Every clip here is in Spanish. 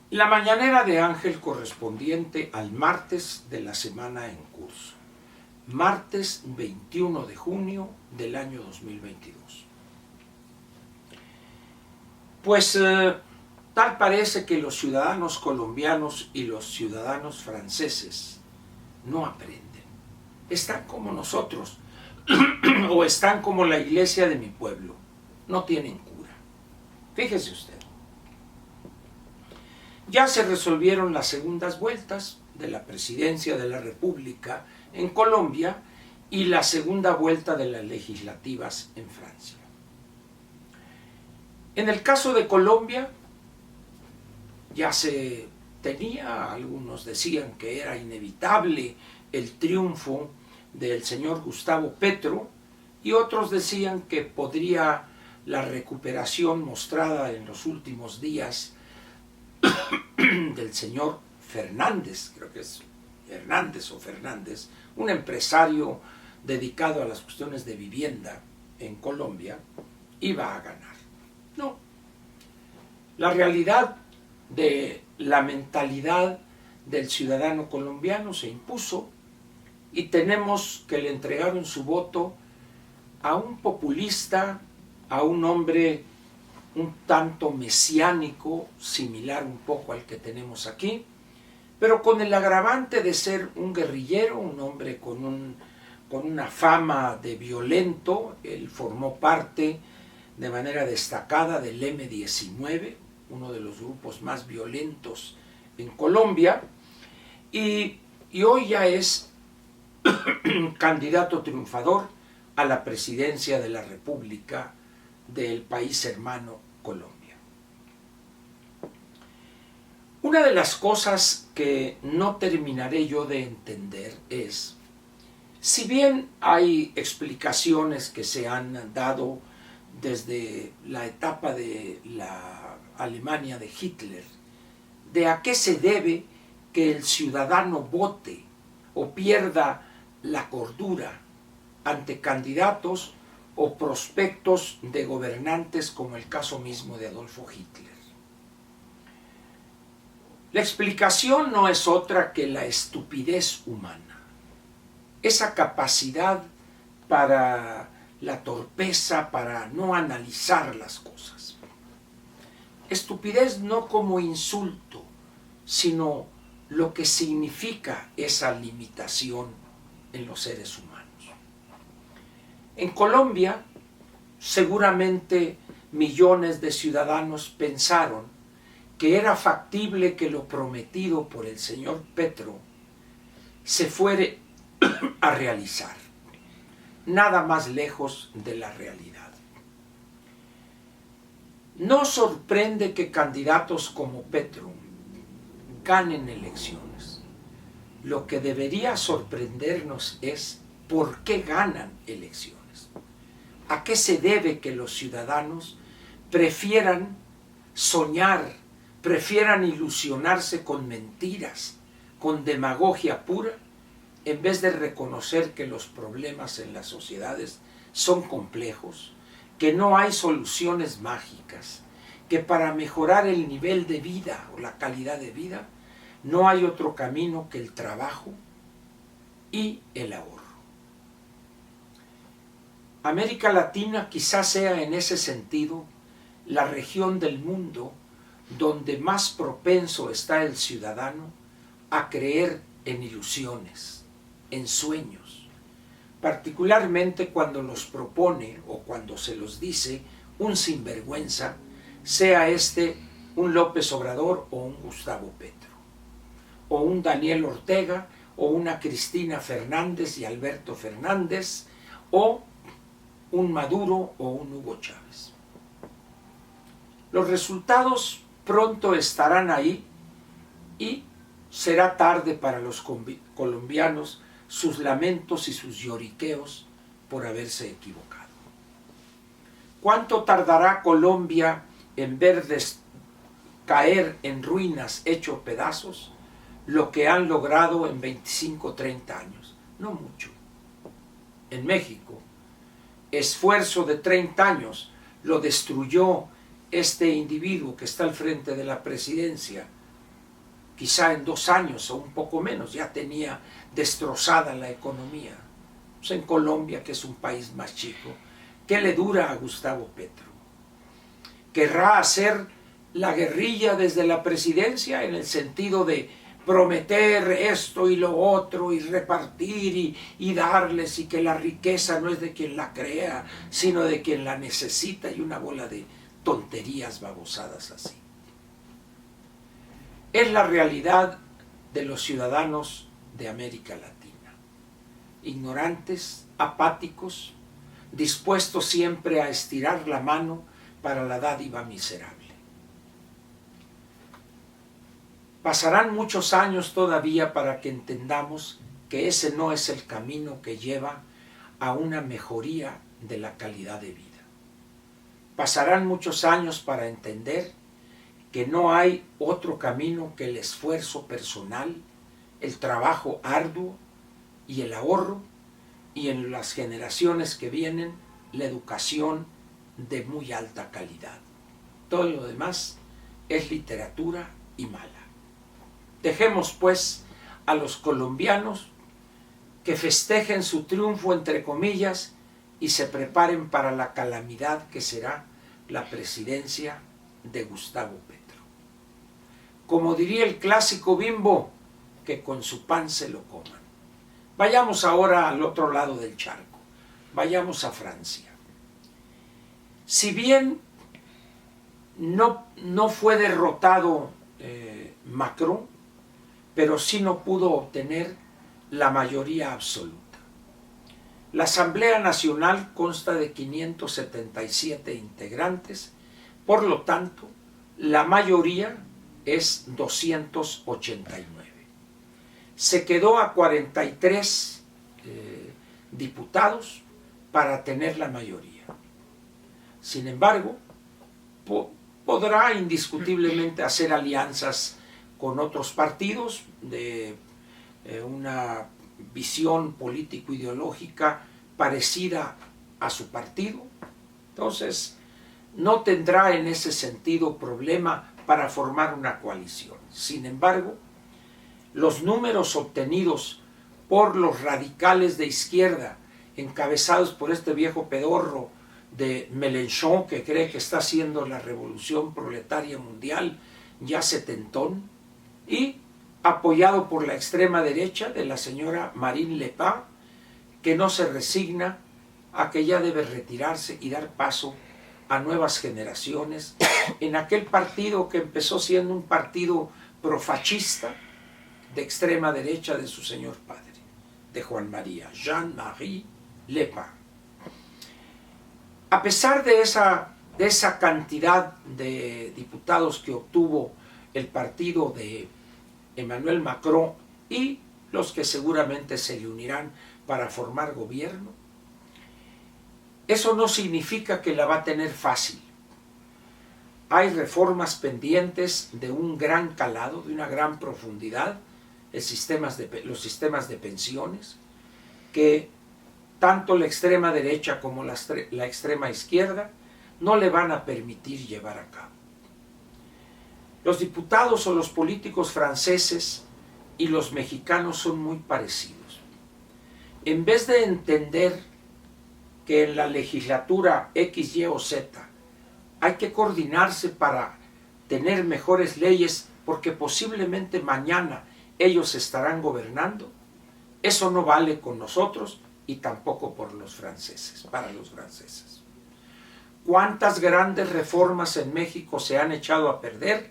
La mañanera de Ángel correspondiente al martes de la semana en curso, martes 21 de junio del año 2022. Pues tal parece que los ciudadanos colombianos y los ciudadanos franceses no aprenden. Están como nosotros, o están como la iglesia de mi pueblo, no tienen cura. Fíjese usted. Ya se resolvieron las segundas vueltas de la presidencia de la República en Colombia y la segunda vuelta de las legislativas en Francia. En el caso de Colombia, ya se tenía, algunos decían que era inevitable el triunfo del señor Gustavo Petro y otros decían que podría la recuperación mostrada en los últimos días del señor Fernández, creo que es Fernández, un empresario dedicado a las cuestiones de vivienda en Colombia, iba a ganar. No. La realidad de la mentalidad del ciudadano colombiano se impuso y tenemos que le entregaron su voto a un populista, a un hombre un tanto mesiánico, similar un poco al que tenemos aquí, pero con el agravante de ser un guerrillero, un hombre con una fama de violento. Él formó parte de manera destacada del M-19, uno de los grupos más violentos en Colombia, y hoy ya es candidato triunfador a la presidencia de la República del país hermano Colombia. Una de las cosas que no terminaré yo de entender es, si bien hay explicaciones que se han dado desde la etapa de la Alemania de Hitler, de a qué se debe que el ciudadano vote o pierda la cordura ante candidatos o prospectos de gobernantes como el caso mismo de Adolfo Hitler. La explicación no es otra que la estupidez humana, esa capacidad para la torpeza, para no analizar las cosas. Estupidez no como insulto, sino lo que significa esa limitación en los seres humanos. En Colombia, seguramente millones de ciudadanos pensaron que era factible que lo prometido por el señor Petro se fuere a realizar. Nada más lejos de la realidad. No sorprende que candidatos como Petro ganen elecciones. Lo que debería sorprendernos es por qué ganan elecciones. ¿A qué se debe que los ciudadanos prefieran soñar, prefieran ilusionarse con mentiras, con demagogia pura, en vez de reconocer que los problemas en las sociedades son complejos, que no hay soluciones mágicas, que para mejorar el nivel de vida o la calidad de vida no hay otro camino que el trabajo y el ahorro? América Latina quizás sea en ese sentido la región del mundo donde más propenso está el ciudadano a creer en ilusiones, en sueños, particularmente cuando los propone o cuando se los dice un sinvergüenza, sea este un López Obrador o un Gustavo Petro, o un Daniel Ortega, o una Cristina Fernández y Alberto Fernández, o un Maduro o un Hugo Chávez. Los resultados pronto estarán ahí y será tarde para los colombianos sus lamentos y sus lloriqueos por haberse equivocado. ¿Cuánto tardará Colombia en ver caer en ruinas, hecho pedazos, lo que han logrado en 25 o 30 años? No mucho. En México, esfuerzo de 30 años lo destruyó este individuo que está al frente de la presidencia quizá en 2 años o un poco menos, ya tenía destrozada la economía. Pues en Colombia, que es un país más chico, ¿qué le dura a Gustavo Petro? ¿Querrá hacer la guerrilla desde la presidencia en el sentido de prometer esto y lo otro y repartir y darles, y que la riqueza no es de quien la crea, sino de quien la necesita, y una bola de tonterías babosadas así? Es la realidad de los ciudadanos de América Latina, ignorantes, apáticos, dispuestos siempre a estirar la mano para la dádiva miserable. Pasarán muchos años todavía para que entendamos que ese no es el camino que lleva a una mejoría de la calidad de vida. Pasarán muchos años para entender que no hay otro camino que el esfuerzo personal, el trabajo arduo y el ahorro, y en las generaciones que vienen, la educación de muy alta calidad. Todo lo demás es literatura y mala. Dejemos pues a los colombianos que festejen su triunfo entre comillas y se preparen para la calamidad que será la presidencia de Gustavo Petro. Como diría el clásico Bimbo, que con su pan se lo coman. Vayamos ahora al otro lado del charco, vayamos a Francia. Si bien no fue derrotado Macron, pero sí no pudo obtener la mayoría absoluta. La Asamblea Nacional consta de 577 integrantes, por lo tanto, la mayoría es 289. Se quedó a 43 diputados para tener la mayoría. Sin embargo, podrá indiscutiblemente hacer alianzas con otros partidos de una visión político-ideológica parecida a su partido. Entonces, no tendrá en ese sentido problema para formar una coalición. Sin embargo, los números obtenidos por los radicales de izquierda, encabezados por este viejo pedorro de Mélenchon, que cree que está haciendo la revolución proletaria mundial ya setentón, y apoyado por la extrema derecha de la señora Marine Le Pen, que no se resigna a que ya debe retirarse y dar paso a nuevas generaciones en aquel partido que empezó siendo un partido profascista de extrema derecha de su señor padre, de Juan María, Jean-Marie Le Pen. A pesar de esa cantidad de diputados que obtuvo el partido de Emmanuel Macron y los que seguramente se le unirán para formar gobierno, eso no significa que la va a tener fácil. Hay reformas pendientes de un gran calado, de una gran profundidad, los sistemas de pensiones, que tanto la extrema derecha como la extrema izquierda no le van a permitir llevar a cabo. Los diputados o los políticos franceses y los mexicanos son muy parecidos. En vez de entender que en la legislatura X, Y o Z hay que coordinarse para tener mejores leyes porque posiblemente mañana ellos estarán gobernando, eso no vale con nosotros y tampoco por los franceses, para los franceses. ¿Cuántas grandes reformas en México se han echado a perder?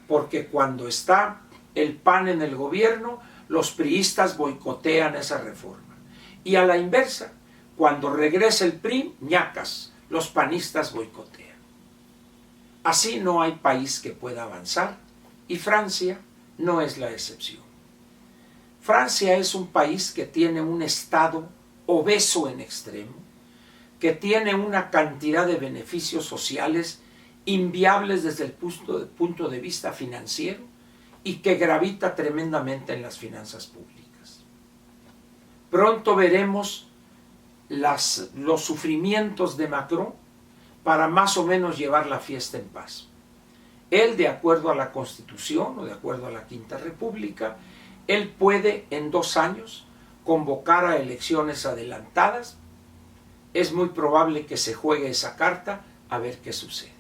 Porque cuando está el PAN en el gobierno, los priistas boicotean esa reforma. Y a la inversa, cuando regresa el PRI, ñacas, los panistas boicotean. Así no hay país que pueda avanzar, y Francia no es la excepción. Francia es un país que tiene un Estado obeso en extremo, que tiene una cantidad de beneficios sociales inviables desde el punto de vista financiero y que gravita tremendamente en las finanzas públicas. Pronto veremos los sufrimientos de Macron para más o menos llevar la fiesta en paz. Él, de acuerdo a la Constitución o de acuerdo a la Quinta República, él puede en 2 años convocar a elecciones adelantadas. Es muy probable que se juegue esa carta a ver qué sucede.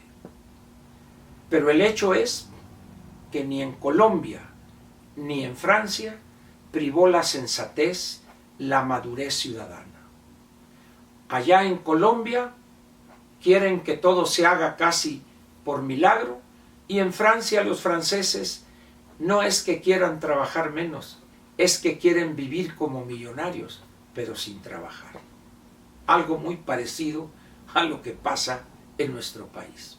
Pero el hecho es que ni en Colombia ni en Francia privó la sensatez, la madurez ciudadana. Allá en Colombia quieren que todo se haga casi por milagro, y en Francia los franceses no es que quieran trabajar menos, es que quieren vivir como millonarios, pero sin trabajar. Algo muy parecido a lo que pasa en nuestro país.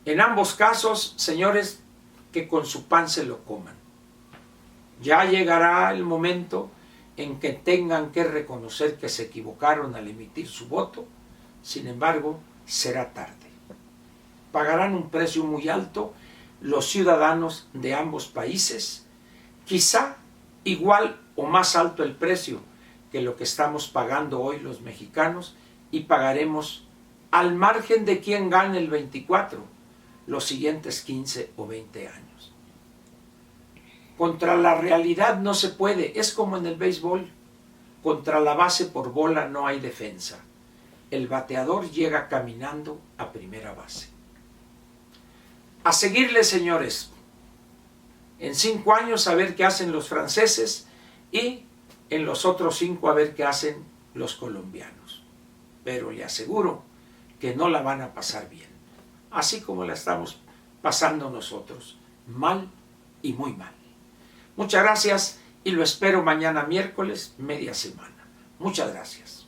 En ambos casos, señores, que con su pan se lo coman. Ya llegará el momento en que tengan que reconocer que se equivocaron al emitir su voto. Sin embargo, será tarde. Pagarán un precio muy alto los ciudadanos de ambos países, quizá igual o más alto el precio que lo que estamos pagando hoy los mexicanos, y pagaremos al margen de quién gane el 24, los siguientes 15 o 20 años. Contra la realidad no se puede, es como en el béisbol, contra la base por bola no hay defensa. El bateador llega caminando a primera base. A seguirle, señores, en 5 años a ver qué hacen los franceses, y en los otros 5 a ver qué hacen los colombianos. Pero le aseguro que no la van a pasar bien, así como la estamos pasando nosotros, mal y muy mal. Muchas gracias y lo espero mañana miércoles, media semana. Muchas gracias.